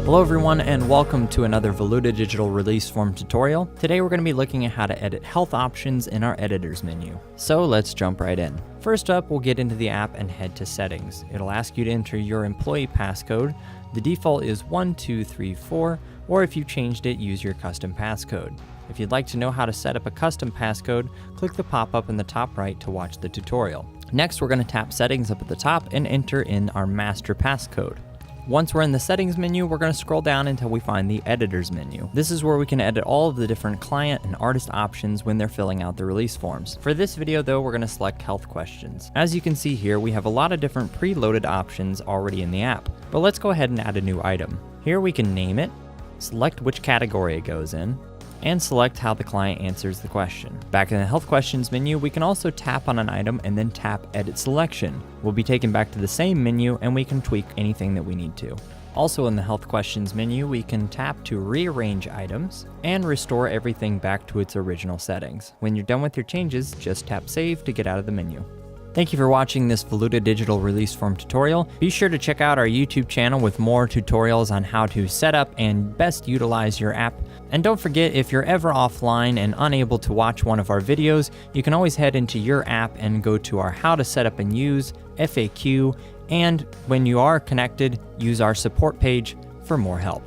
Hello everyone and welcome to another Voluta digital release form tutorial. Today we're going to be looking at how to edit health options in our editors menu. So let's jump right in. First up, we'll get into the app and head to settings. It'll ask you to enter your employee passcode. The default is 1234, or if you changed it, use your custom passcode. If you'd like to know how to set up a custom passcode, click the pop-up in the top right to watch the tutorial. Next, we're going to tap settings up at the top and enter in our master passcode. Once we're in the settings menu, we're going to scroll down until we find the editors menu. This is where we can edit all of the different client and artist options when they're filling out the release forms. For this video though, we're going to select health questions. As you can see here, we have a lot of different preloaded options already in the app, but let's go ahead and add a new item. Here we can name it, select which category it goes in, and select how the client answers the question. Back in the health questions menu, we can also tap on an item and then tap edit selection. We'll be taken back to the same menu and we can tweak anything that we need to. Also in the health questions menu, we can tap to rearrange items and restore everything back to its original settings. When you're done with your changes, just tap save to get out of the menu. Thank you for watching this Voluta digital release form tutorial. Be sure to check out our YouTube channel with more tutorials on how to set up and best utilize your app. And don't forget, if you're ever offline and unable to watch one of our videos, you can always head into your app and go to our How to Set Up and Use FAQ, and when you are connected, use our support page for more help.